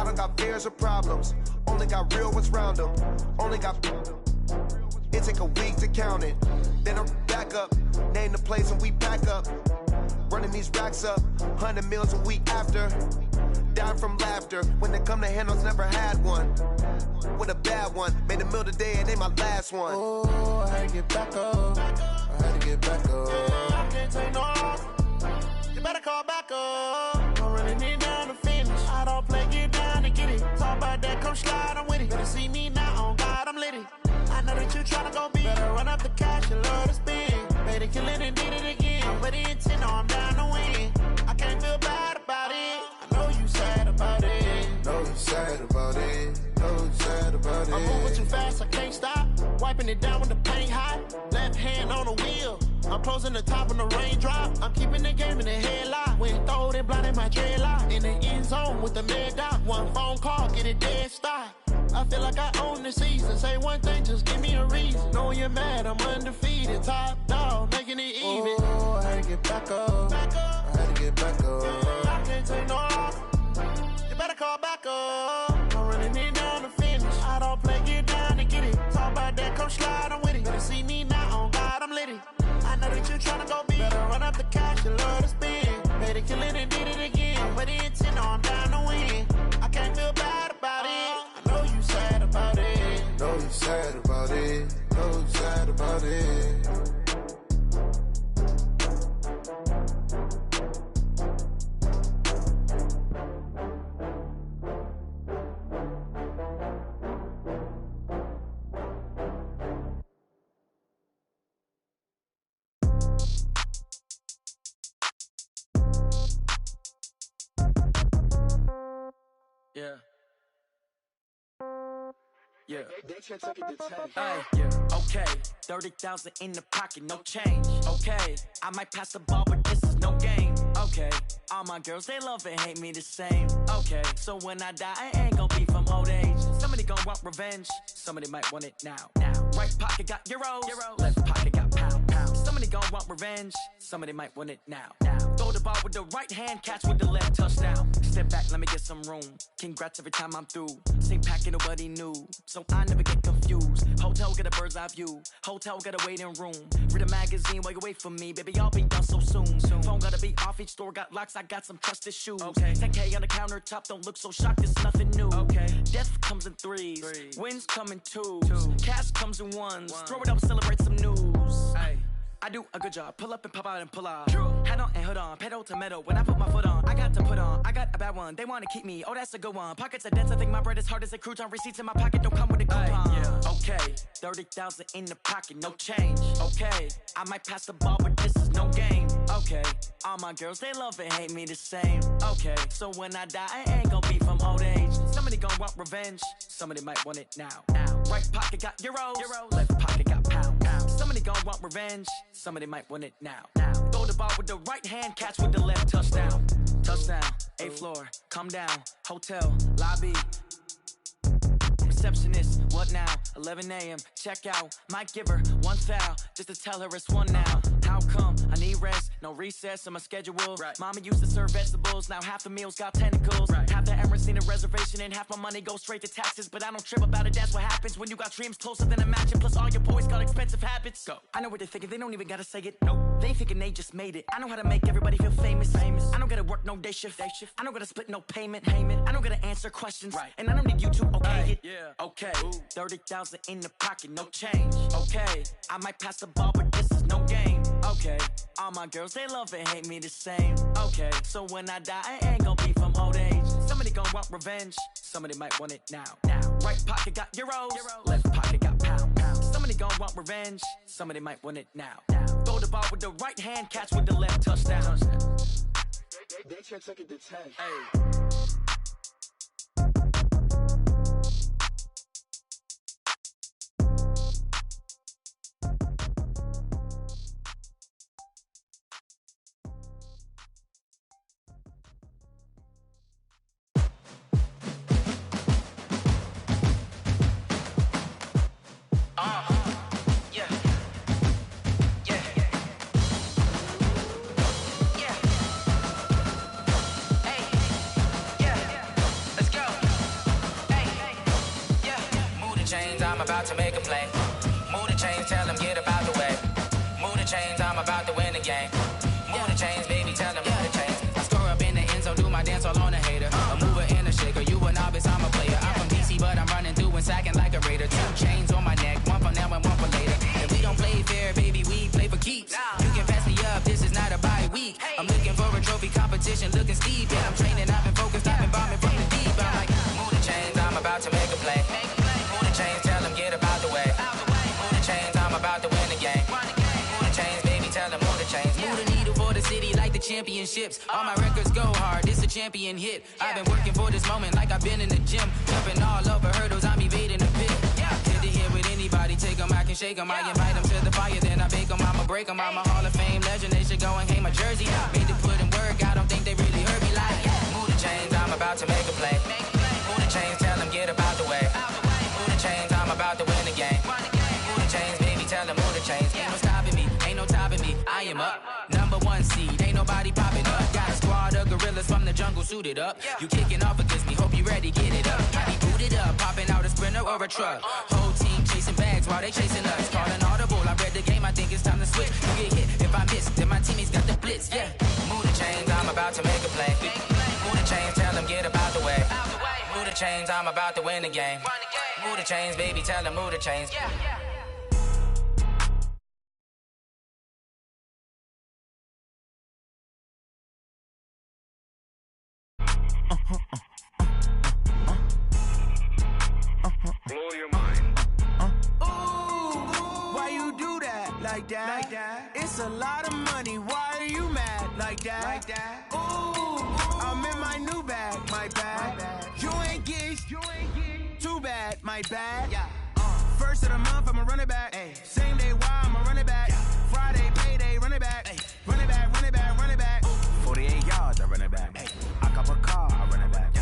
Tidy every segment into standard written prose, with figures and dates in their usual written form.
I don't got fears or problems. Only got real ones round them. Only got. It take a week to count it. Then I'm back up. Name the place and we pack up. Running these racks up. 100 meals a week after. Dying from laughter. When it come to handles, never had one. With a bad one. Made a meal today and they my last one. Oh, I had to get back up. I had to get back up. I can't take no loss. You better call back up. I'm running it down to finish. I don't play, get down to get it. Talk about that, come slide, I'm with it. Better see me now, on God, I'm litty. I know that you tryna go big. Better run up the cash, you love to spend. Better kill it and did it again. I put it in 10, no, I'm down to win. I can't feel bad about it. I know you sad about it. Know you sad about it. Know you sad about it. I'm moving too fast, I can't stop. Wiping it down with the paint hot. Left hand on the wheel. I'm closing the top on the raindrop. I'm keeping the game in the headlock. When throwed and blinded my dreadlock. In the end zone with the mad dot. One phone call, get it dead stop. I feel like I own the season. Say one thing, just give me a reason. Knowing you're mad, I'm undefeated. Top dog, making it even. Oh, I had to get back up. I had to get back up. I can't take no loss. You better call back up. I'm running it down to finish. I don't play, get down to get it. Talk about that, come slide, I'm with it. Better see me now, on God, I'm litty. I know that you tryna go big. Better run up the cash, you love to spend. Better kill it and did it again. I put it in 10, no, I'm down to win. I can't feel bad about it. I know you sad about it. Know you sad about it. Know you sad about it. Yeah. Yeah. Hey, yeah. Okay. 30,000 in the pocket, no change. Okay. I might pass the ball, but this is no game. Okay. All my girls, they love and hate me the same. Okay. So when I die, I ain't gon' be from old age. Somebody gon' want revenge. Somebody might want it now. Right pocket got euros. Left pocket got pound. Somebody gon' want revenge. Somebody might want it now. Throw the ball with the right hand, catch with the left, touchdown. Step back, let me get some room. Congrats every time I'm through. Same packet, nobody knew, so I never get confused. Hotel got a bird's eye view. Hotel got a waiting room. Read a magazine while you wait for me, baby. I'll be done so soon. Phone gotta be off. Each store got locks. I got some trusted shoes. Okay. 10K on the countertop. Don't look so shocked. It's nothing new. Okay. Death comes in threes. Wins come in twos. Cash comes in ones. Throw it up, celebrate some news. Ay. I do a good job. Pull up and pop out and pull out. Head on and hood on. Pedal to metal. When I put my foot on, I got to put on. I got a bad one. They want to keep me. Oh, that's a good one. Pockets are dense. I think my bread is hard as a crouton. Receipts in my pocket don't come with a coupon. Yeah. Okay. 30,000 in the pocket. No change. Okay. I might pass the ball, but this is no game. Okay. All my girls, they love and hate me the same. Okay. So when I die, I ain't gon' be from old age. Somebody gon' want revenge. Somebody might want it now. Right pocket got euros. Left pocket got pound. Somebody gon' want revenge. Somebody might want it now. Throw the ball with the right hand, catch with the left, touchdown. Touchdown, 8th floor, come down, hotel, lobby. Receptionist, what now? 11 a.m., check out. Might give her one foul, just to tell her it's one now. How come? I need rest, no recess in my schedule. Right. Mama used to serve vegetables, now half the meals got tentacles. Right. Half the errands need a reservation and half my money goes straight to taxes. But I don't trip about it, that's what happens when you got dreams closer than a match. Plus all your boys got expensive habits. Go. I know what they're thinking, they don't even gotta say it. Nope. They thinking they just made it. I know how to make everybody feel famous. I don't gotta work no day shift. I don't gotta split no payment. I don't gotta answer questions. Right. And I don't need you to okay it. Yeah. Okay. 30,000 in the pocket, no change. Okay. I might pass the ball, but this is no game. Okay. All my girls, they love and hate me the same. Okay. So when I die, I ain't gon' be from old age. Somebody gon' want revenge. Somebody might want it now. Right pocket got euros. Left pocket got pound. Somebody gon' want revenge. Somebody might want it now. Throw the ball with the right hand, catch with the left, touchdown. They check it to 10. Hey. about to make a play. Move the chains, tell them get about the way. Move the chains, I'm about to win the game. Move the chains, baby, tell them move the chains. I score up in the end zone, do my dance all on a hater. A mover and a shaker, you a novice, I'm a player. I'm from DC, but I'm running through and sacking like a raider. 2 chains on my neck, one for now and one for later. If we don't play fair, baby, we play for keeps. You can pass me up, this is not a bye week. I'm looking for a trophy competition, looking steep. Yeah, I'm training, I've been focused, I've been bombing from the deep. I'm like, move the chains, I'm about to make a play. Move the chains, tell them get about the way. Move the chains, I'm about to win the game. Move the chains, baby, tell them move the chains. Move the needle for the city like the championships. All my records go hard, this a champion hit. I've been working for this moment like I've been in the gym. Jumping all over hurdles, I'm evading the pit. Good to hear with anybody, take them, I can shake them. I invite them to the fire, then I bake them, I'ma break them. I'm a Hall of Fame legend, they should go and hang my jersey. Made to put in work, I don't think they really heard me like, move the chains, I'm about to make a play. Move the chains, tell them get about the way. Move the chains, I'm about to win the game. Move the chains, baby, tell them move the chains. Ain't no stopping me, ain't no topping me, I am up. Number 1 seed, ain't nobody popping up. Got a squad of gorillas from the jungle suited up. You kicking off against me, hope you ready, get it up. I be booted up, popping out a sprinter or a truck. Whole team chasing bags while they chasing us. Calling audible, I read the game, I think it's time to switch. You get hit, if I miss, then my teammates got the blitz, yeah. Move the chains, I'm about to make a play. Move the chains, tell them get about the way. Move the chains, I'm about to win the game. Move the chains, baby, tell them move the chains. Blow your mind. Why you do that like that? It's a lot of money. Why are you mad like that? Ooh, I'm in my new bag, my bag. You ain't get too bad, my bag. First of the month, I'ma run it back. Same day, why I'ma run it back. Friday, payday, run it back. Run it back, run it back, run it back. 48 yards, I run it back. I cop a car, I run it back.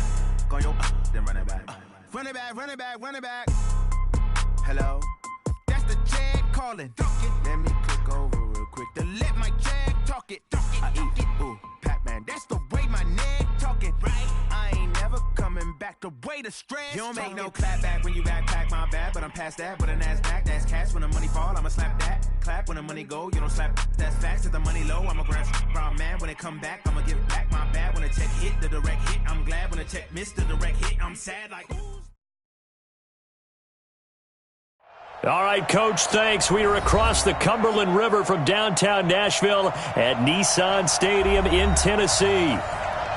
Go your then run it back. Run it back, run it back, run it back. Hello? That's the jag calling. Let me click over real quick to let my jag talk it. I eat it, ooh, Pac-Man. That's the way my neck talking. Right? I ain't never coming back the way the stress. You don't make no clap back when you backpack, my bad. But I'm past that, but a NASDAQ, that's cash. When the money fall, I'ma slap that. Clap when the money go, you don't slap. That's facts. If the money low, I'ma grab brown man. When it come back, I'ma give it back, my bad. When the check hit, the direct hit. I'm glad when the check missed the direct hit. I'm sad like, ooh. All right, Coach, thanks. We are across the Cumberland River from downtown Nashville at Nissan Stadium in Tennessee.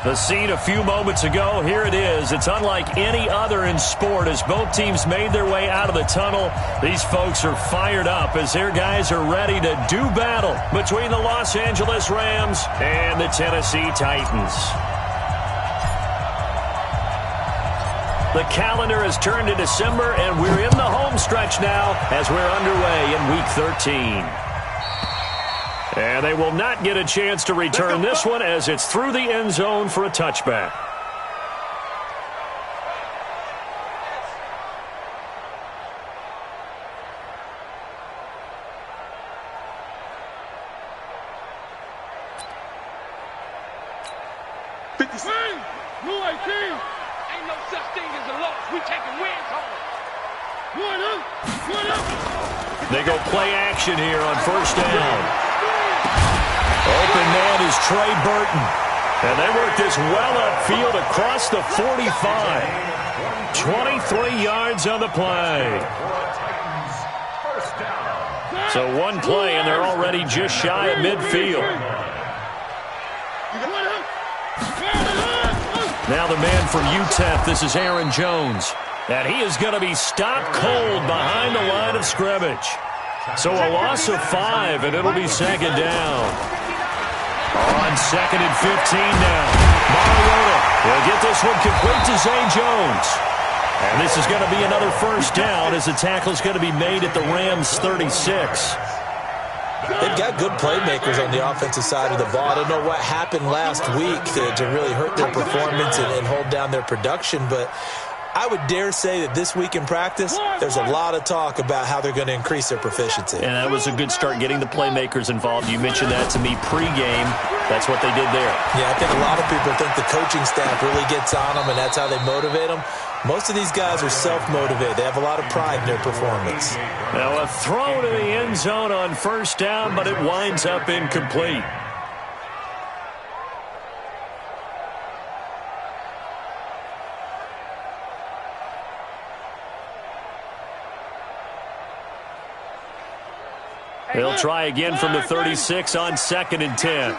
The scene a few moments ago, here it is. It's unlike any other in sport as both teams made their way out of the tunnel. These folks are fired up as their guys are ready to do battle between the Los Angeles Rams and the Tennessee Titans. The calendar has turned to December, and we're in the home stretch now as we're underway in Week 13. And they will not get a chance to return this one as it's through the end zone for a touchback. Ain't no such thing as a loss. We taking wins home. They go play action here on first down. Open man is Trey Burton. And they work this well upfield across the 45. 23 yards on the play. So one play, and they're already just shy of midfield. Now the man from UTEP, this is Aaron Jones. And he is going to be stopped cold behind the line of scrimmage. So a loss of 5, and it'll be second down. On 2nd and 15 now. Mariota will get this one complete to Zay Jones. And this is going to be another first down as the tackle is going to be made at the Rams' 36. They've got good playmakers on the offensive side of the ball. I don't know what happened last week to really hurt their performance and hold down their production, but I would dare say that this week in practice, there's a lot of talk about how they're going to increase their proficiency. And that was a good start getting the playmakers involved. You mentioned that to me pregame. That's what they did there. Yeah, I think a lot of people think the coaching staff really gets on them, and that's how they motivate them. Most of these guys are self-motivated. They have a lot of pride in their performance. Now a throw to the end zone on first down, but it winds up incomplete. They'll try again from the 36 on 2nd and 10.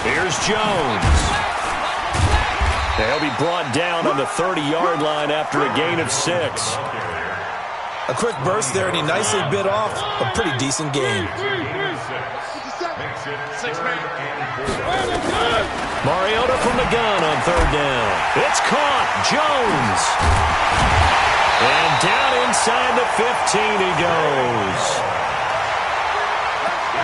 Here's Jones. They'll be brought down on the 30-yard line after a gain of 6. A quick burst there, and he nicely bit off a pretty decent gain. Mariota from the gun on 3rd down. It's caught. Jones. And down inside the 15 he goes.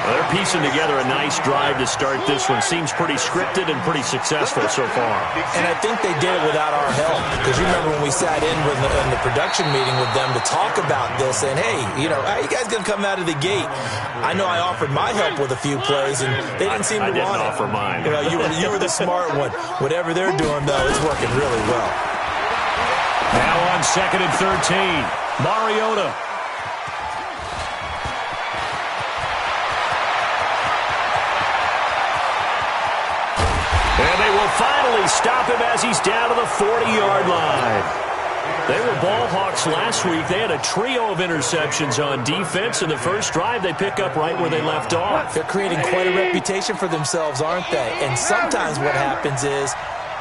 Well, they're piecing together a nice drive to start this one. Seems pretty scripted and pretty successful so far. And I think they did it without our help. Because you remember when we sat in the production meeting with them to talk about this, and hey, you know, how you guys going to come out of the gate? I know I offered my help with a few plays, and they didn't seem to want it. I didn't offer mine. You know, you were the smart one. Whatever they're doing, though, it's working really well. Now on 2nd and 13, Mariota. And they will finally stop him as he's down to the 40-yard line. They were ball hawks last week. They had a trio of interceptions on defense. In the first drive, they pick up right where they left off. They're creating quite a reputation for themselves, aren't they? And sometimes what happens is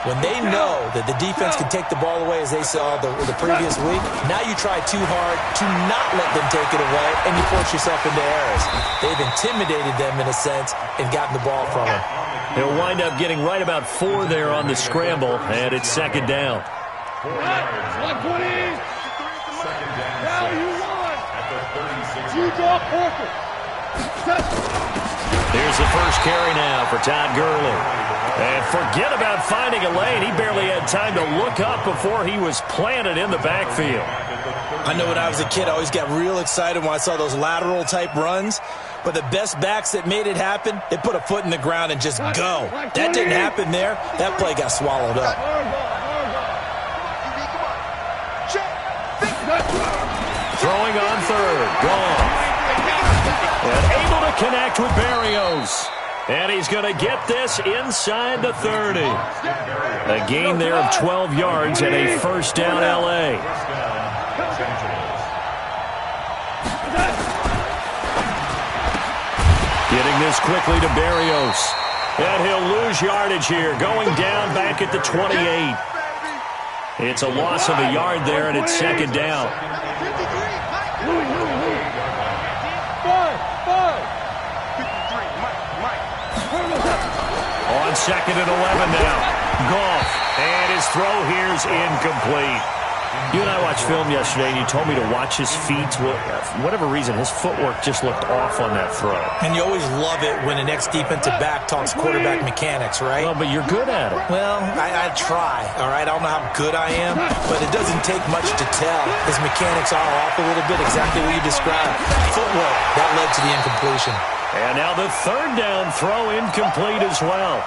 when they know that the defense can take the ball away, as they saw the previous week, now you try too hard to not let them take it away, and you force yourself into errors. They've intimidated them in a sense and gotten the ball from them. They'll wind up getting right about 4 there on the scramble, and it's 2nd down. Here's the first carry now for Todd Gurley. And forget about finding a lane. He barely had time to look up before he was planted in the backfield. I know when I was a kid, I always got real excited when I saw those lateral-type runs. But the best backs that made it happen, they put a foot in the ground and just go. That didn't happen there. That play got swallowed up. Throwing on 3rd. Gone. And able to connect with Berrios. And he's going to get this inside the 30. A gain there of 12 yards and a first down L.A. Getting this quickly to Berrios. And he'll lose yardage here. Going down back at the 28. It's a loss of a yard there, and it's 2nd down. On 2nd and 11 now. Goff. And his throw here's incomplete. You and I watched film yesterday, and you told me to watch his feet. For whatever reason, his footwork just looked off on that throw. And you always love it when an ex-defensive back talks quarterback mechanics, right? Well, but you're good at it. Well, I try, all right? I don't know how good I am, but it doesn't take much to tell. His mechanics are off a little bit, exactly what you described. Footwork, that led to the incompletion. And now the 3rd down throw incomplete as well.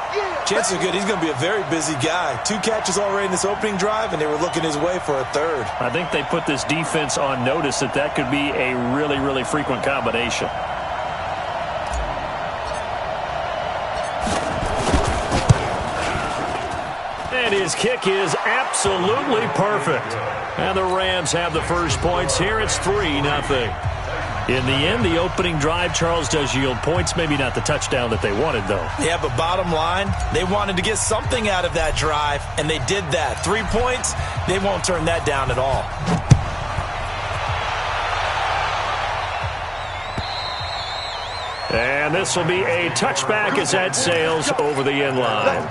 Chances are good he's going to be a very busy guy. 2 catches already in this opening drive, and they were looking his way for a 3rd. I think they put this defense on notice that could be a really, really frequent combination. And his kick is absolutely perfect. And the Rams have the first points here. It's 3-0. In the end, the opening drive, Charles, does yield points. Maybe not the touchdown that they wanted, though. Yeah, but bottom line, they wanted to get something out of that drive, and they did that. 3 points, they won't turn that down at all. And this will be a touchback as that sails over the end line.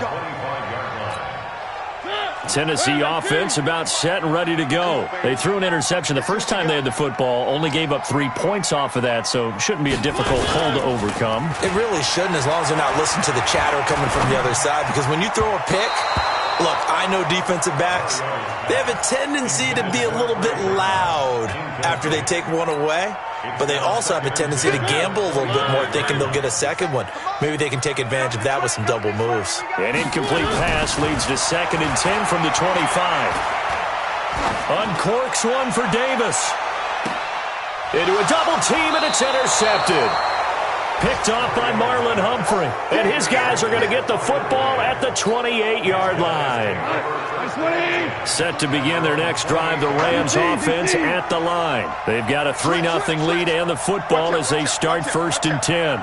Tennessee offense about set and ready to go. They threw an interception the first time they had the football, only gave up 3 points off of that, so shouldn't be a difficult hole to overcome. It really shouldn't, as long as they're not listening to the chatter coming from the other side, because when you throw a pick, Look, I know defensive backs, they have a tendency to be a little bit loud after they take one away, but they also have a tendency to gamble a little bit more, thinking they'll get a second one. Maybe they can take advantage of that with some double moves. An incomplete pass leads to 2nd and 10 from the 25. Uncorks one for Davis. Into a double team, and it's intercepted. Picked off by Marlon Humphrey. And his guys are going to get the football at the 28-yard line. Set to begin their next drive, the Rams offense at the line. They've got a 3-0 lead and the football as they start 1st and 10.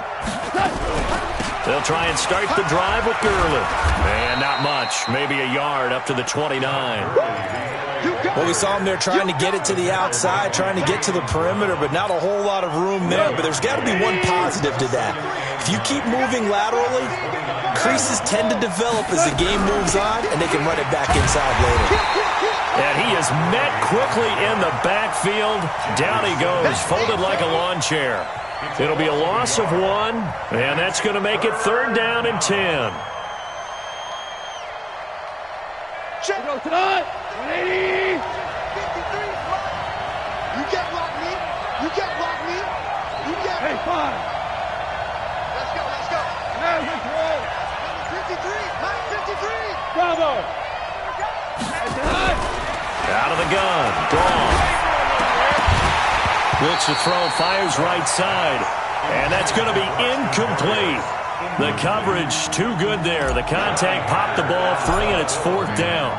They'll try and start the drive with Gurley. And not much, maybe a yard up to the 29. Well, we saw him there trying to get it to the outside, trying to get to the perimeter, but not a whole lot of room there. But there's got to be one positive to that. If you keep moving laterally, creases tend to develop as the game moves on, and they can run it back inside later. And he is met quickly in the backfield. Down he goes, folded like a lawn chair. It'll be a loss of 1, and that's going to make it 3rd down and 10. Check. Go tonight. 180. 53. You can't block me. You can't block me. You can't. Hey, 5. Let's go. Let's go. Number 53. Mike 53. Bravo. Out of the gun. Gone. Looks to throw. Fires right side. And that's going to be incomplete. The coverage too good there. The contact popped the ball free, and it's 4th down.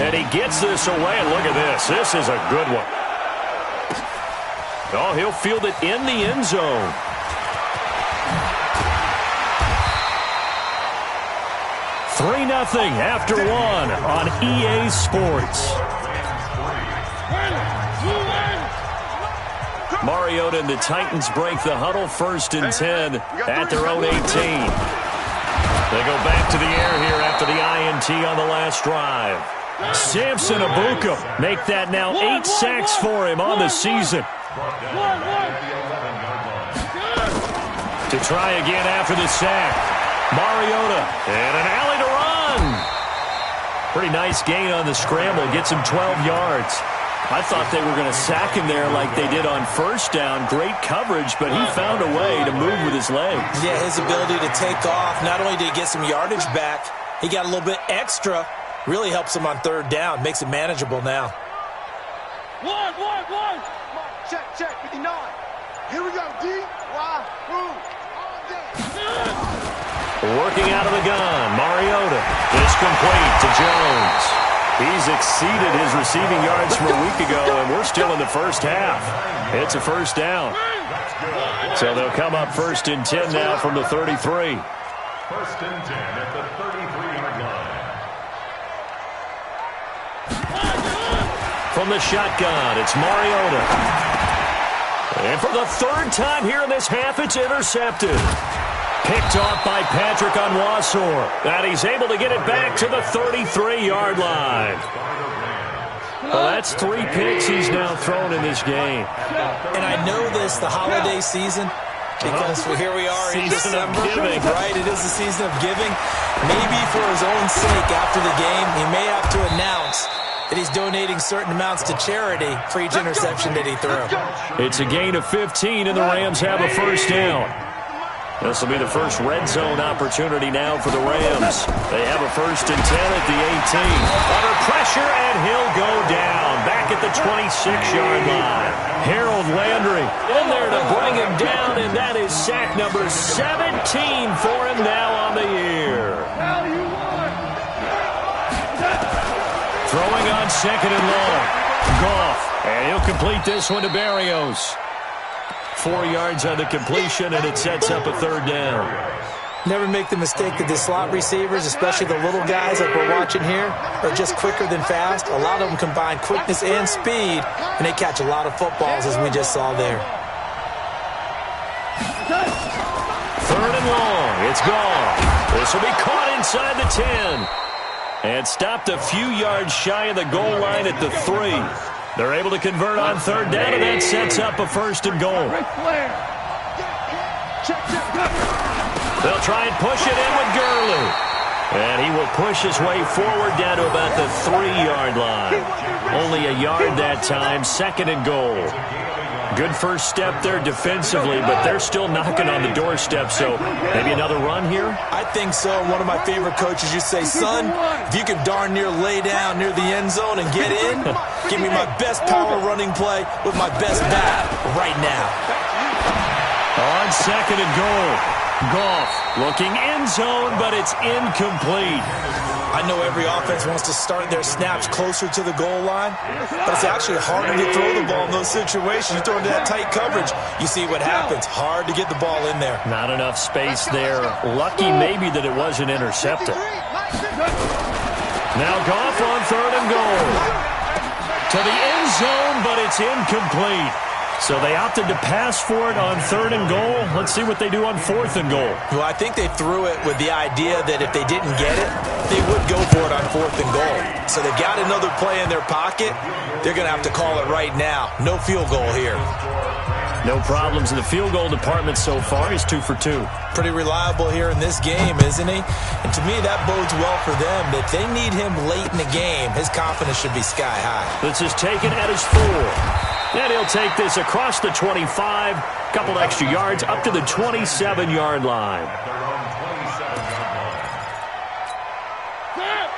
And he gets this away, and look at this. This is a good one. Oh, he'll field it in the end zone. $3-0 after 1 on EA Sports. Mariota and the Titans break the huddle, 1st and 10 at their own 18. They go back to the air here after the INT on the last drive. Samson Abuka make that now 8 sacks for him on the season. To try again after the sack. Mariota and an alley to run. Pretty nice gain on the scramble. Gets him 12 yards. I thought they were going to sack him there like they did on 1st down. Great coverage, but he found a way to move with his legs. Yeah, his ability to take off. Not only did he get some yardage back, he got a little bit extra. Really helps him on 3rd down. Makes it manageable now. One. Check, 59. Here we go, D. Y. Move. Working out of the gun. Mariota is complete to Jones. He's exceeded his receiving yards from a week ago, and we're still in the first half. It's a 1st down. So they'll come up 1st and 10 now from the 33. 1st and 10 at the 33-yard line. From the shotgun, it's Mariota. And for the 3rd time here in this half, it's intercepted. Picked off by Patrick Onwuasor. And he's able to get it back to the 33-yard line. Well, that's 3 picks he's now thrown in this game. And I know this, the holiday season, because here we are in December, right? It is the season of giving. Maybe for his own sake after the game, he may have to announce that he's donating certain amounts to charity for each interception that he threw. It's a gain of 15, and the Rams have a 1st down. This will be the first red zone opportunity now for the Rams. They have a 1st and 10 at the 18. Under pressure, and he'll go down. Back at the 26-yard line. Harold Landry in there to bring him down, and that is sack number 17 for him now on the year. Throwing on 2nd and long. Goff, and he'll complete this one to Berrios. 4 yards on the completion, and it sets up a 3rd down. Never make the mistake that the slot receivers, especially the little guys like we're watching here, are just quicker than fast. A lot of them combine quickness and speed, and they catch a lot of footballs, as we just saw there. 3rd and long. It's gone. This will be caught inside the 10. And stopped a few yards shy of the goal line at the 3. They're able to convert on 3rd down, and that sets up a 1st and goal. They'll try and push it in with Gurley. And he will push his way forward down to about the 3-yard line. Only a yard that time, 2nd and goal. Good first step there defensively, but they're still knocking on the doorstep, so maybe another run here? I think so. One of my favorite coaches used to say, son, if you can darn near lay down near the end zone and get in, give me my best power running play with my best bat right now. On 2nd and goal, Goff looking end zone, but it's incomplete. I know every offense wants to start their snaps closer to the goal line, but it's actually harder to throw the ball in those situations. You throw into that tight coverage, you see what happens. Hard to get the ball in there. Not enough space there. Lucky maybe that it wasn't intercepted. Now Goff on 3rd and goal. To the end zone, but it's incomplete. So they opted to pass for it on 3rd and goal. Let's see what they do on 4th and goal. Well, I think they threw it with the idea that if they didn't get it, they would go for it on 4th and goal. So they've got another play in their pocket. They're going to have to call it right now. No field goal here. No problems in the field goal department so far. He's 2 for 2. Pretty reliable here in this game, isn't he? And to me, that bodes well for them. If they need him late in the game, his confidence should be sky high. This is taken at his 4. And he'll take this across the 25, couple extra yards up to the 27-yard line.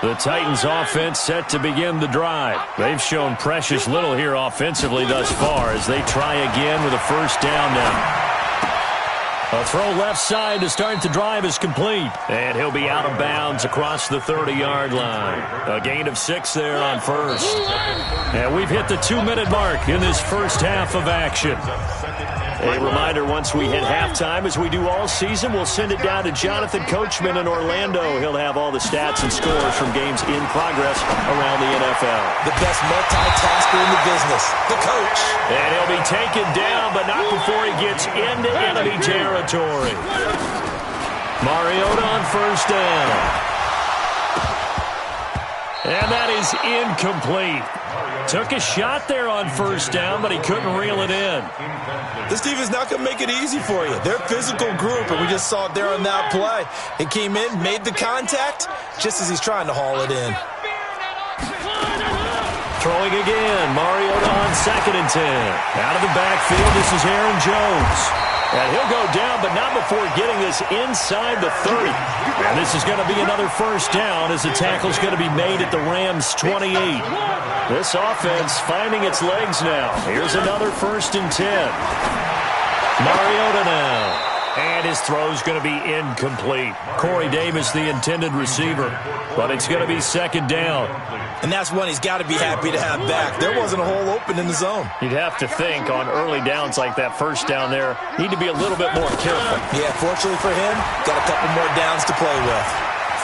The Titans offense set to begin the drive. They've shown precious little here offensively thus far as they try again with a first down now. A throw left side to start the drive is complete. And he'll be out of bounds across the 30-yard line. A gain of 6 there on first. And we've hit the 2-minute mark in this first half of action. A reminder, once we hit halftime, as we do all season, we'll send it down to Jonathan Coachman in Orlando. He'll have all the stats and scores from games in progress around the NFL. The best multitasker in the business, the coach. And he'll be taken down, but not before he gets into enemy territory. Mariota on first down. And that is incomplete. Took a shot there on first down, but he couldn't reel it in. This defense is not going to make it easy for you. They're a physical group, and we just saw it there on that play. He came in, made the contact, just as he's trying to haul it in. Throwing again, Mariota on 2nd and 10. Out of the backfield, this is Aaron Jones. And he'll go down, but not before getting this inside the 30. And this is going to be another first down as the tackle's going to be made at the Rams' 28. This offense finding its legs now. Here's another 1st and 10. Mariota now. And his throw's going to be incomplete. Corey Davis, the intended receiver. But it's going to be 2nd down. And that's one he's got to be happy to have back. There wasn't a hole open in the zone. You'd have to think on early downs like that first down there, need to be a little bit more careful. Yeah, fortunately for him, got a couple more downs to play with.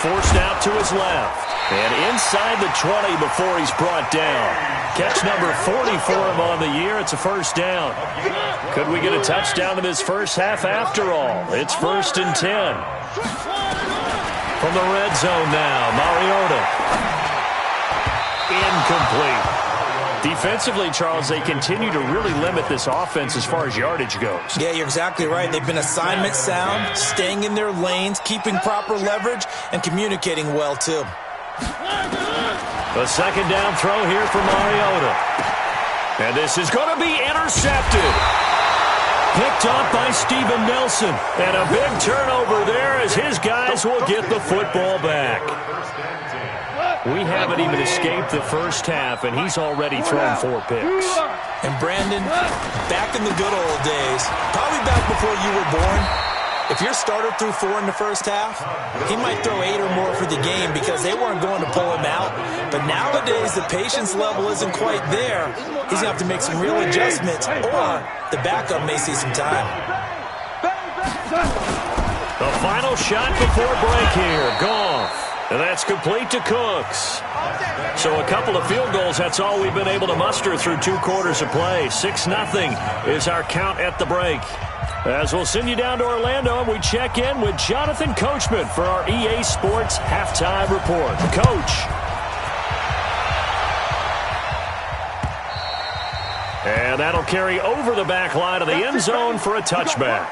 Forced out to his left. And inside the 20 before he's brought down. Catch number 40 for him on the year. It's a first down. Could we get a touchdown in this first half after all? It's 1st and 10. From the red zone now, Mariota. Incomplete. Defensively, Charles, they continue to really limit this offense as far as yardage goes. Yeah, you're exactly right. They've been assignment sound, staying in their lanes, keeping proper leverage, and communicating well, too. The 2nd down throw here for Mariota. And this is going to be intercepted. Picked up by Steven Nelson. And a big turnover there as his guys will get the football back. We haven't even escaped the first half, and he's already thrown 4 picks. And Brandon, back in the good old days, probably back before you were born, if your starter threw 4 in the first half, he might throw 8 or more for the game because they weren't going to pull him out. But nowadays, the patience level isn't quite there. He's going to have to make some real adjustments, or the backup may see some time. The final shot before break here. Goff. And that's complete to Cooks. So a couple of field goals, that's all we've been able to muster through 2 quarters of play. 6-0 is our count at the break. As we'll send you down to Orlando, and we check in with Jonathan Coachman for our EA Sports Halftime Report. Coach. And that'll carry over the back line of the end zone for a touchback.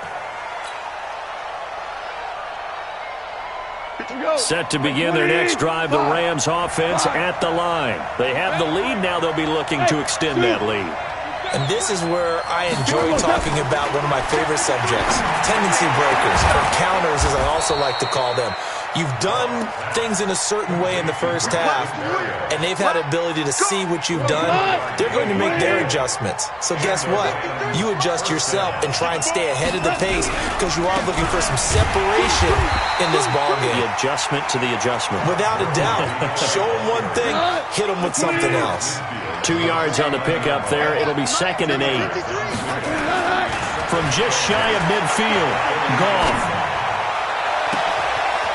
Set to begin their next drive, the Rams offense at the line. They have the lead. Now they'll be looking to extend that lead. And this is where I enjoy talking about one of my favorite subjects, tendency breakers, or counters as I also like to call them. You've done things in a certain way in the first half, and they've had the ability to see what you've done. They're going to make their adjustments. So guess what? You adjust yourself and try and stay ahead of the pace because you are looking for some separation in this ballgame. The adjustment to the adjustment. Without a doubt. Show them one thing, hit them with something else. 2 yards on the pickup there. It'll be 2nd and 8. From just shy of midfield, Goff.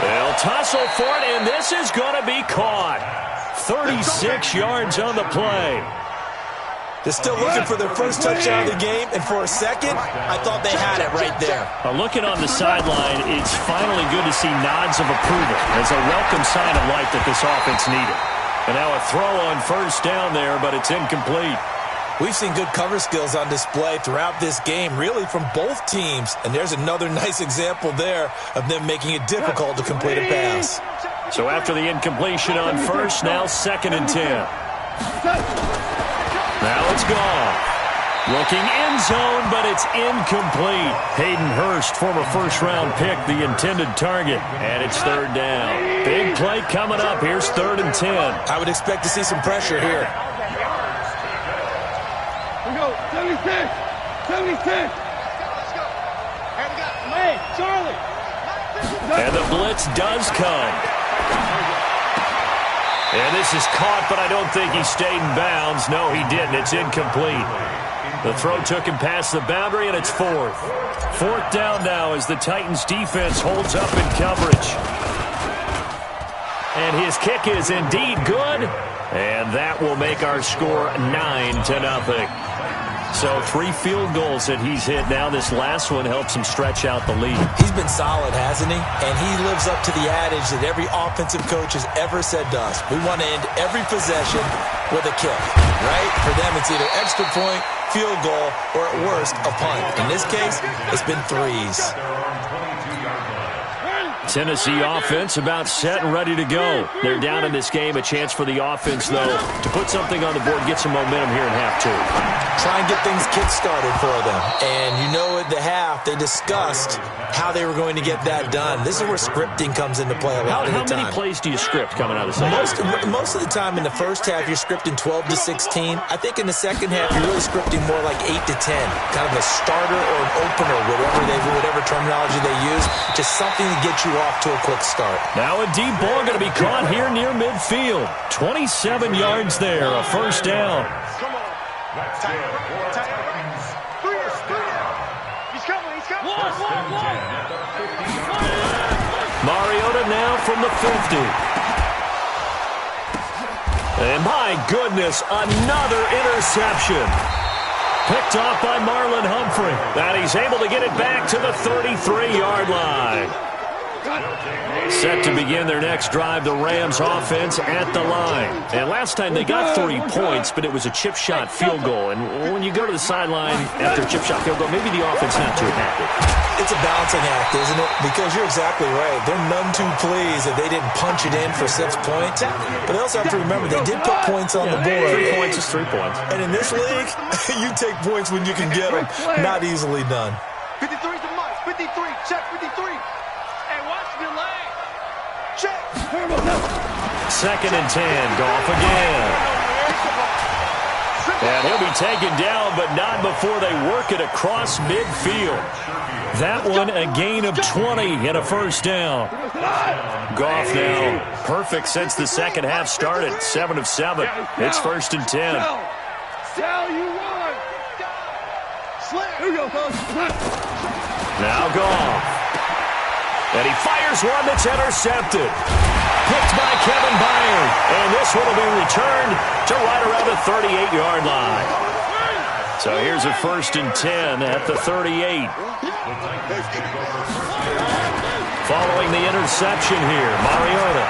They'll tussle for it, and this is going to be caught. 36 yards on the play. They're still looking for their first touchdown of the game, and for a second, I thought they had it right there. Looking on the sideline, it's finally good to see nods of approval as a welcome sign of life that this offense needed. And now a throw on first down there, but it's incomplete. We've seen good cover skills on display throughout this game, really from both teams. And there's another nice example there of them making it difficult to complete a pass. So after the incompletion on first, now 2nd and 10. Now it's gone. Looking end zone, but it's incomplete. Hayden Hurst, former first-round pick, the intended target. And it's 3rd down. Big play coming up. Here's 3rd and 10. I would expect to see some pressure here. 76! 76! Hey, Charlie! And the blitz does come. And this is caught, but I don't think he stayed in bounds. No, he didn't. It's incomplete. The throw took him past the boundary, and it's 4th. 4th down now as the Titans defense holds up in coverage. And his kick is indeed good. And that will make our score 9-0. So 3 field goals that he's hit now. This last one helps him stretch out the lead. He's been solid, hasn't he? And he lives up to the adage that every offensive coach has ever said to us. We want to end every possession with a kick, right? For them, it's either extra point, field goal, or at worst, a punt. In this case, it's been 3s. Tennessee offense about set and ready to go. They're down in this game. A chance for the offense, though, to put something on the board, get some momentum here in half 2. Try and get things kick-started for them. And you know at the half, they discussed how they were going to get that done. This is where scripting comes into play a lot of the time. How many plays do you script coming out of the second? Most of the time in the first half, you're scripting 12 to 16. I think in the second half, you're really scripting more like 8 to 10. Kind of a starter or an opener, whatever terminology they use. Just something to get you off to a quick start. Now a deep ball going to be caught here near midfield. 27 yards there, a first down. Come on. He's coming. Mariota now from the 50. And my goodness, another interception. Picked off by Marlon Humphrey. And he's able to get it back to the 33-yard line. Set to begin their next drive, the Rams offense at the line. And last time they got 3 points, but it was a chip shot field goal. And when you go to the sideline after a chip shot field goal, maybe the offense not too happy. It's a balancing act, isn't it? Because you're exactly right. They're none too pleased that they didn't punch it in for 6 points. But they also have to remember they did put points on the board. 3 points is 3 points. And in this league, you take points when you can get them. Not easily done. 53's a must. 53. Check 53. Hey, watch the leg. Check. 2nd and 10. Goff again. And he'll be taken down, but not before they work it across midfield. That one a gain of 20 and a first down. Goff now perfect since the second half started. 7 of 7. It's 1st and 10. Sal, you won. Here you go, Now Goff. And he fires one that's intercepted. Picked by Kevin Byard. And this one will be returned to right around the 38-yard line. So here's a 1st and 10 at the 38. Following the interception here, Mariota.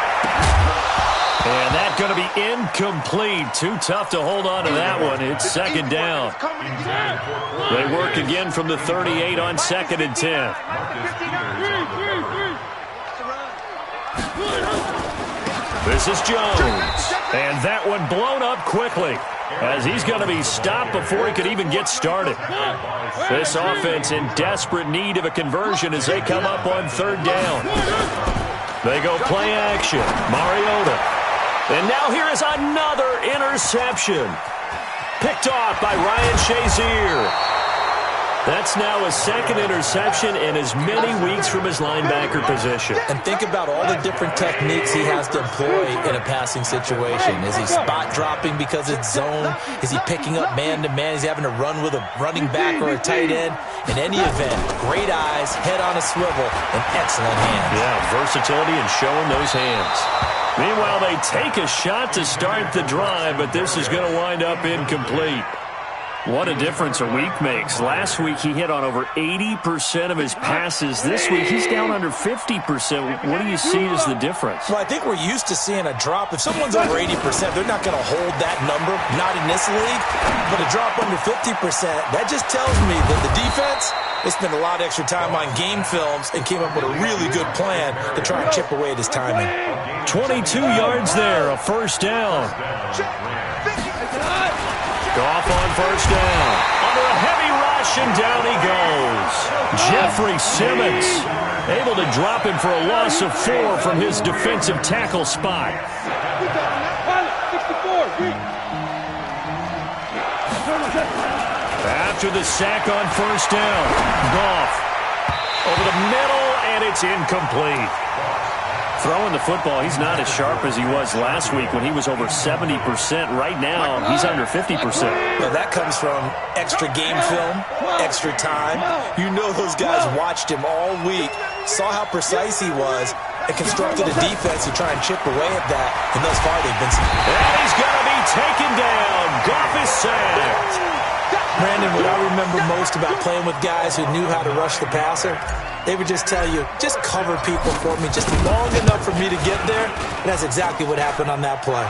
And that's going to be incomplete. Too tough to hold on to that one. It's 2nd down. They work again from the 38 on 2nd and 10. This is Jones. And that one blown up quickly, as he's going to be stopped before he could even get started. This offense in desperate need of a conversion as they come up on third down. They go play action. Mariota. And now here is another interception. Picked off by Ryan Shazier. That's now his second interception in as many weeks from his linebacker position. And think about all the different techniques he has to employ in a passing situation. Is he spot dropping because it's zone? Is he picking up man-to-man? Is he having to run with a running back or a tight end? In any event, great eyes, head on a swivel, and excellent hands. Yeah, versatility and showing those hands. Meanwhile, they take a shot to start the drive, but this is going to wind up incomplete. What a difference a week makes. Last week, he hit on over 80% of his passes. This week, he's down under 50%. What do you see as the difference? Well, I think we're used to seeing a drop. If someone's over 80%, they're not going to hold that number, not in this league. But a drop under 50%, that just tells me that the defense, they spent a lot of extra time on game films and came up with a really good plan to try and chip away at his timing. 22 yards there, a first down. Goff on first down. Under a heavy rush, and down he goes. Jeffrey Simmons able to him for a loss of 4 from his defensive tackle spot. After the sack on first down, Goff over the middle, and it's incomplete. Throwing the football, he's not as sharp as he was last week when he was over 70%. Right now, he's under 50%. Well, that comes from extra game film, extra time. You know those guys watched him all week, saw how precise he was, and constructed a defense to try and chip away at that. And thus far, they've been... And he's going to be taken down. Goff is sacked. Brandon, what I remember most about playing with guys who knew how to rush the passer, they would just tell you, just cover people for me, just long enough for me to get there. And that's exactly what happened on that play.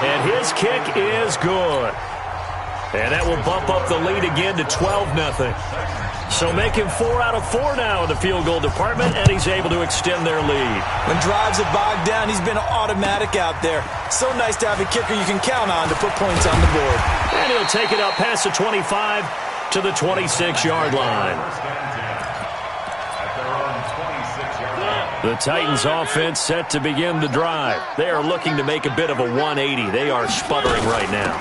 And his kick is good. And that will bump up the lead again to 12-0. So making 4 out of 4 now in the field goal department, and he's able to extend their lead. When drives are bogged down, he's been automatic out there. So nice to have a kicker you can count on to put points on the board. And he'll take it up past the 25 to the 26-yard line. The Titans offense set to begin the drive. They are looking to make a bit of a 180. They are sputtering right now.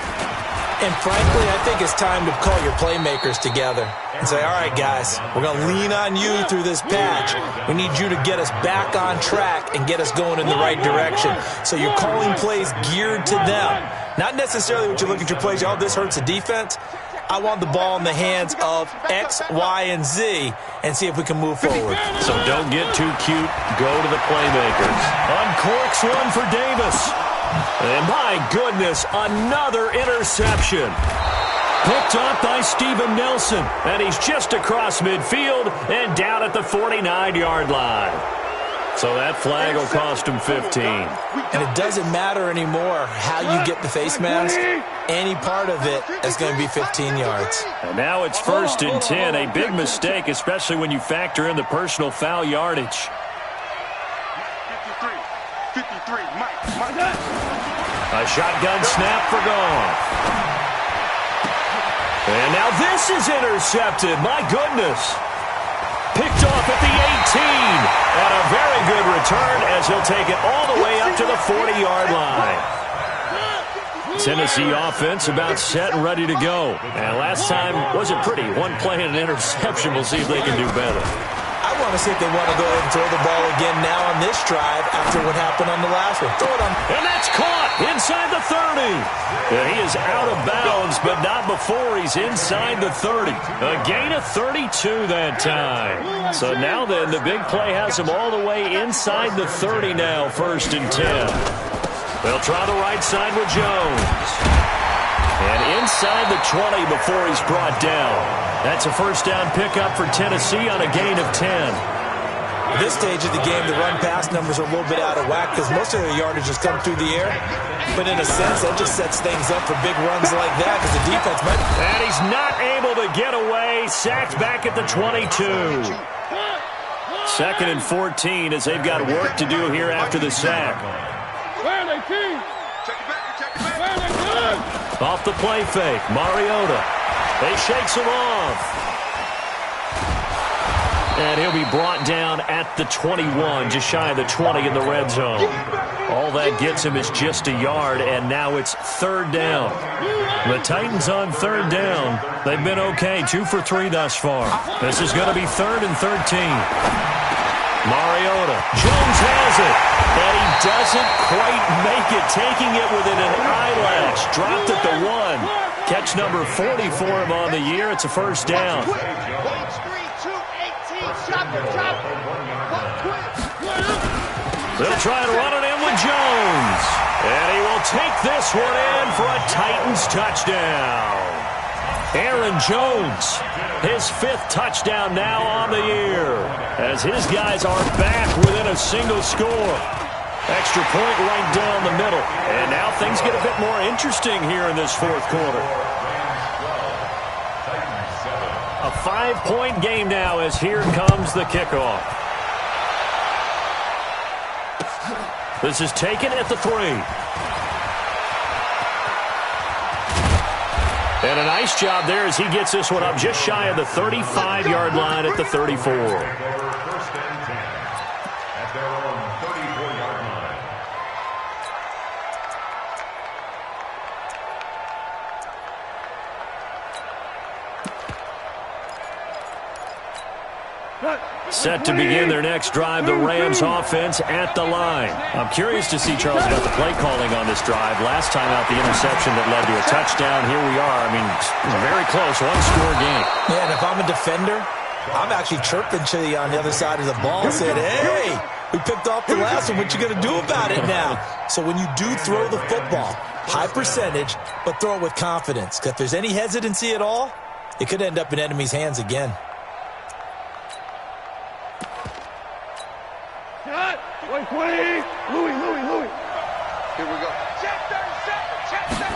And frankly, I think it's time to call your playmakers together and say, all right, guys, we're going to lean on you through this patch. We need you to get us back on track and get us going in the right direction. So you're calling plays geared to them. Not necessarily what you look at your plays, oh, this hurts the defense. I want the ball in the hands of X, Y, and Z and see if we can move forward. So don't get too cute. Go to the playmakers. Uncorks one for Davis. And my goodness, another interception. Picked up by Steven Nelson. And he's just across midfield and down at the 49-yard line. So that flag will cost him 15. And it doesn't matter anymore how you get the face mask. Any part of it is going to be 15 yards. And now it's 1st and 10. A big mistake, especially when you factor in the personal foul yardage. 53, Mike. A shotgun snap for Goff. And now this is intercepted. My goodness. Picked off at the 18. And a very good return as he'll take it all the way up to the 40-yard line. Tennessee offense about set and ready to go. And last time wasn't pretty. One play and an interception. We'll see if they can do better. I want to see if they want to go ahead and throw the ball again now on this drive after what happened on the last one. Throw it on. And that's caught inside the 30. And he is out of bounds, but not before he's inside the 30. A gain of 32 that time. So now then, the big play has him all the way inside the 30 now, 1st and 10. They'll try the right side with Jones. And inside the 20 before he's brought down. That's a first down pickup for Tennessee on a gain of 10. At this stage of the game, the run-pass numbers are a little bit out of whack because most of the yardage has come through the air. But in a sense, that just sets things up for big runs like that because the defense might... And he's not able to get away. Sacked back at the 22. 2nd and 14 as they've got work to do here after the sack. Where are they, team? Check it back. Where are they good? Off the play fake, Mariota. He shakes him off. And he'll be brought down at the 21, just shy of the 20 in the red zone. All that gets him is just a yard, and now it's third down. The Titans on third down. They've been okay, 2 for 3 thus far. This is going to be 3rd and 13. Mariota. Jones has it, and he doesn't quite make it, taking it within an eyelash. Dropped at the 1. Catch number 40 for him on the year. It's a first down. They'll try to run it in with Jones. And he will take this one in for a Titans touchdown. Aaron Jones, his 5th touchdown now on the year, as his guys are back within a single score. Extra point right down the middle. And now things get a bit more interesting here in this 4th quarter. A 5-point game now as here comes the kickoff. This is taken at the 3. And a nice job there as he gets this one up just shy of the 35-yard line at the 34. First and 10 at their own 34-yard line. Set to begin their next drive, the Rams offense at the line. I'm curious to see, Charles, about the play calling on this drive. Last time out, the interception that led to a touchdown. Here we are. I mean, very close, 1-score game. Yeah, and if I'm a defender, I'm actually chirping to you on the other side of the ball, saying, hey, we picked off the last one. What you going to do about it now? So when you do throw the football, high percentage, but throw it with confidence. Because if there's any hesitancy at all, it could end up in enemy's hands again. Louis. Here we go. Check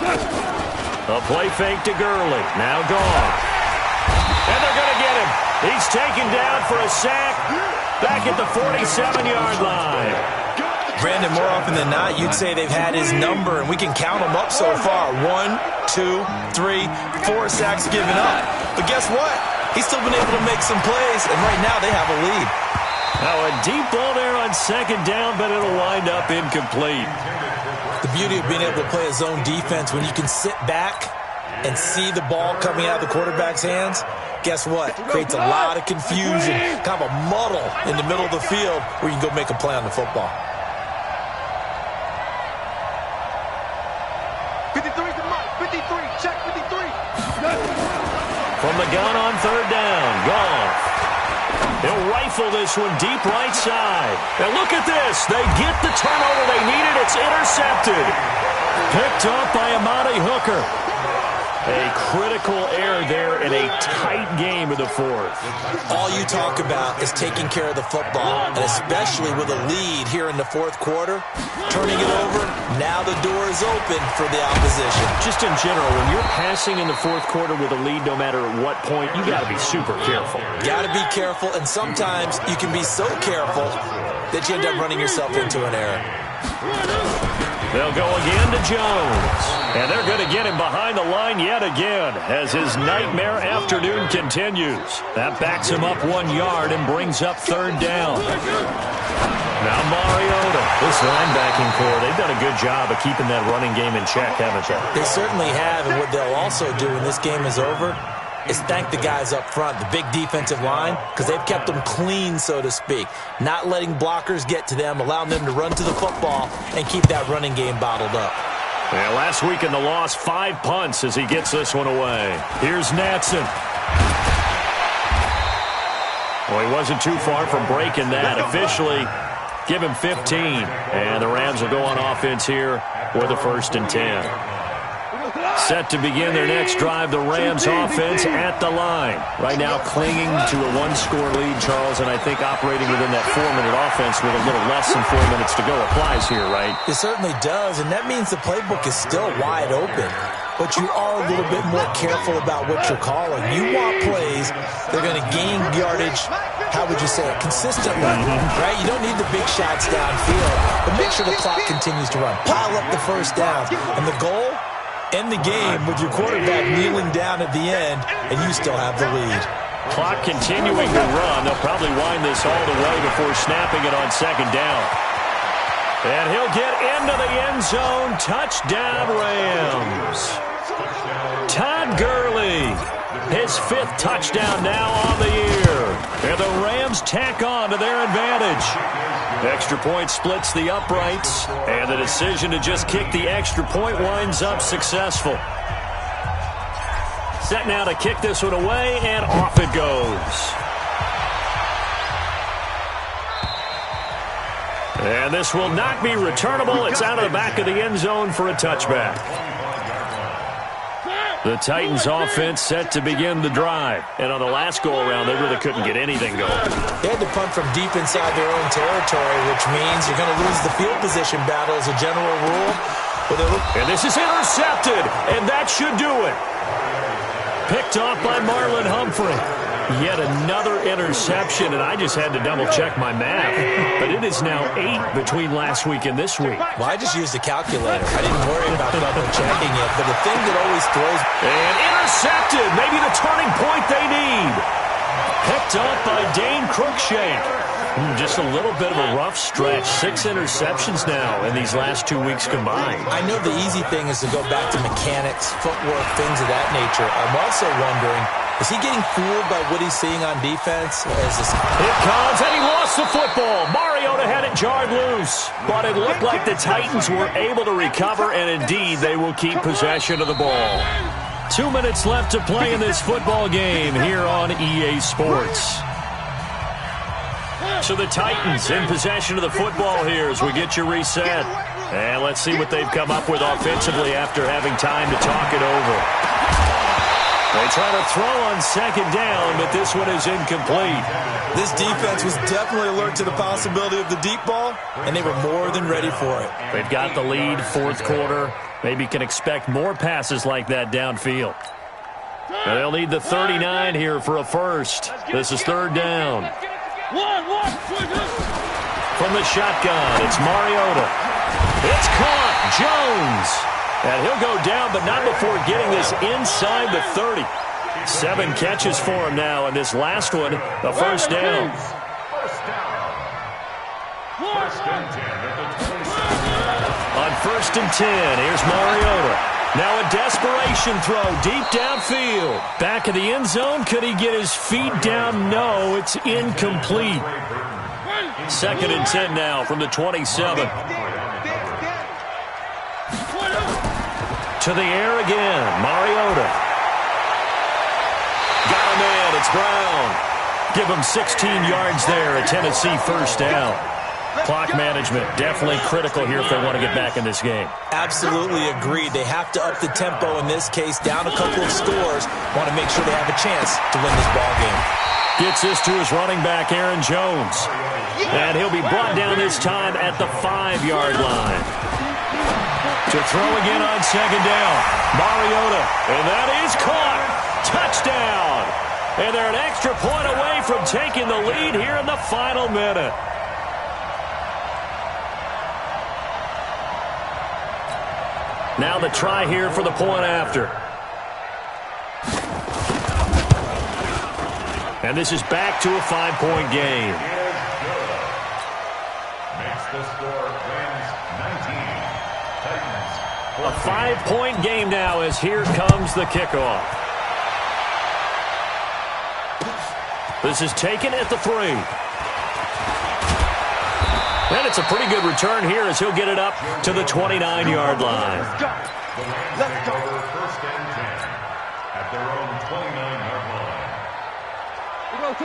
37. A play fake to Gurley. Now gone. And they're going to get him. He's taken down for a sack back at the 47-yard line. Brandon, more often than not, you'd say they've had his number, and we can count them up so far. 1, 2, 3, 4 sacks given up. But guess what? He's still been able to make some plays, and right now they have a lead. Now a deep ball there on second down, but it'll wind up incomplete. The beauty of being able to play a zone defense, when you can sit back and see the ball coming out of the quarterback's hands, guess what? Creates a lot of confusion, kind of a muddle in the middle of the field where you can go make a play on the football. 53's the mark. 53. Check 53. From the gun on third down. Goff. He'll rifle this one deep right side. And look at this. They get the turnover they needed. It's intercepted. Picked up by Amani Hooker. A critical error there in a tight game of the 4th. All you talk about is taking care of the football, and especially with a lead here in the 4th quarter, turning it over, now the door is open for the opposition. Just in general, when you're passing in the 4th quarter with a lead, no matter what point, you got to be super careful. Got to be careful, and sometimes you can be so careful that you end up running yourself into an error. They'll go again to Jones. And they're going to get him behind the line yet again as his nightmare afternoon continues. That backs him up 1 yard and brings up third down. Now Mariota, this linebacking core, they've done a good job of keeping that running game in check, haven't they? They certainly have, and what they'll also do when this game is over is thank the guys up front, the big defensive line, because they've kept them clean, so to speak. Not letting blockers get to them, allowing them to run to the football and keep that running game bottled up. Yeah, last week in the loss, 5 punts as he gets this one away. Here's Natson. Well, he wasn't too far from breaking that. Officially, give him 15. And the Rams will go on offense here with a 1st and 10. Set to begin their next drive, the Rams offense at the line. Right now clinging to a 1-score lead, Charles, and I think operating within that 4-minute offense with a little less than 4 minutes to go applies here, right? It certainly does, and that means the playbook is still wide open. But you are a little bit more careful about what you're calling. You want plays that are going to gain yardage how would you say it, consistently, right? You don't need the big shots downfield, but make sure the clock continues to run. Pile up the first downs. And the goal, end the game with your quarterback kneeling down at the end, and you still have the lead. Clock continuing to run. They'll probably wind this all the way before snapping it on second down. And he'll get into the end zone. Touchdown, Rams. Todd Gurley, his 5th touchdown now on the year. And the Rams tack on to their advantage. Extra point splits the uprights, and the decision to just kick the extra point winds up successful. Set now to kick this one away, and off it goes. And this will not be returnable. It's out of the back of the end zone for a touchback. The Titans offense set to begin the drive. And on the last go-around, they really couldn't get anything going. They had to punt from deep inside their own territory, which means you're going to lose the field position battle as a general rule. And this is intercepted, and that should do it. Picked off by Marlon Humphrey. Yet another interception, and I just had to double-check my math. But it is now 8 between last week and this week. Well, I just used a calculator. I didn't worry about double-checking it. But the thing that always throws... And intercepted! Maybe the turning point they need. Picked up by Dane Cruikshank. Just a little bit of a rough stretch. 6 interceptions now in these last 2 weeks combined. I know the easy thing is to go back to mechanics, footwork, things of that nature. I'm also wondering, is he getting fooled by what he's seeing on defense? It comes, and he lost the football. Mariota had it jarred loose. But it looked like the Titans were able to recover, and indeed they will keep possession of the ball. 2 minutes left to play in this football game here on EA Sports. So the Titans in possession of the football here as we get you reset. And let's see what they've come up with offensively after having time to talk it over. They try to throw on second down, but this one is incomplete. This defense was definitely alert to the possibility of the deep ball, and they were more than ready for it. They've got the lead, 4th quarter. Maybe can expect more passes like that downfield. And they'll need the 39 here for a first. This is 3rd down. From the shotgun, it's Mariota. It's caught. Jones. And he'll go down, but not before getting this inside the 30. 7 catches for him now, and this last one, the first down. On 1st and 10, here's Mariota. Now a desperation throw deep downfield. Back of the end zone. Could he get his feet down? No, it's incomplete. 2nd and 10 now from the 27. To the air again. Mariota. Got him in. It's Brown. Give him 16 yards there. A Tennessee first down. Clock management definitely critical here if they want to get back in this game. Absolutely agreed. They have to up the tempo in this case, down a couple of scores. Want to make sure they have a chance to win this ball game. Gets this to his running back, Aaron Jones. And he'll be brought down this time at the 5-yard line. To throw again on second down. Mariota. And that is caught. Touchdown. And they're an extra point away from taking the lead here in the final minute. Now the try here for the point after. And this is back to a 5-point game. Makes the score Rams 19, Titans 14. A 5-point game now as here comes the kickoff. This is taken at the 3. And it's a pretty good return here as he'll get it up to the 29-yard line. Let's go. First and 10 at their own 29-yard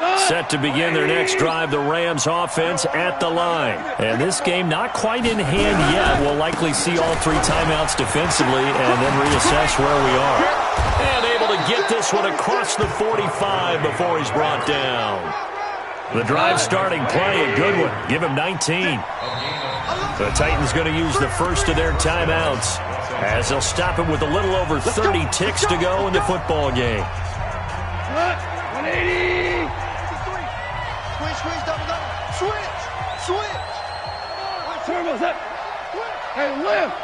line. Set to begin their next drive, the Rams offense at the line. And this game not quite in hand yet. We'll likely see all 3 timeouts defensively and then reassess where we are. And able to get this one across the 45 before he's brought down. The drive starting play, a good one. Give him 19. The Titans going to use the first of their timeouts as they'll stop him with a little over 30 ticks to go in the football game. Switch. Turbo's up. Hey, lift.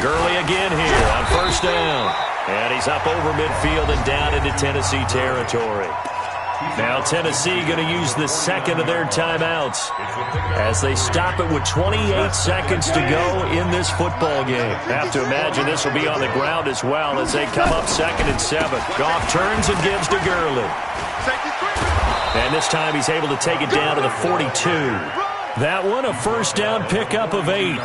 Gurley again here on first down. And he's up over midfield and down into Tennessee territory. Now Tennessee going to use the second of their timeouts as they stop it with 28 seconds to go in this football game. Have to imagine this will be on the ground as well as they come up 2nd and 7. Goff turns and gives to Gurley. And this time he's able to take it down to the 42. That one, a first down pickup of 8.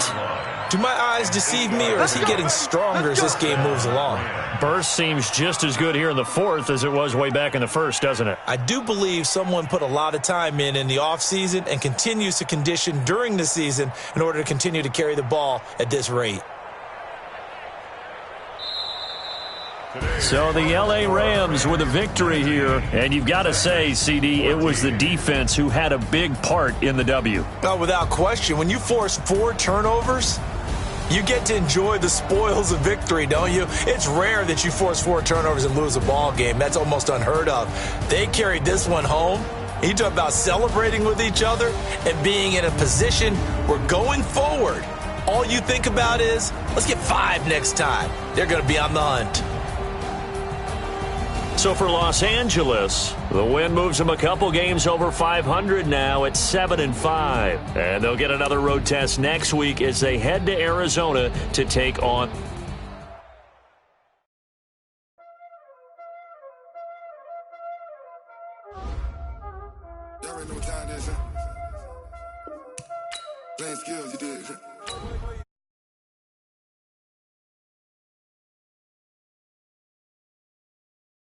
Do my eyes deceive me, or is he getting stronger as this game moves along? Burst seems just as good here in the 4th as it was way back in the 1st, doesn't it? I do believe someone put a lot of time in the offseason and continues to condition during the season in order to continue to carry the ball at this rate. So the L.A. Rams with a victory here, and you've got to say, CD, it was the defense who had a big part in the W. Oh, without question. When you force 4 turnovers, you get to enjoy the spoils of victory, don't you? It's rare that you force 4 turnovers and lose a ball game. That's almost unheard of. They carried this one home. You talk about celebrating with each other and being in a position where going forward, all you think about is, let's get 5 next time. They're going to be on the hunt. So for Los Angeles, the win moves them a couple games over 500 now at 7-5. And they'll get another road test next week as they head to Arizona to take on. Y'all already know what time it is, huh? Playing skills, you did.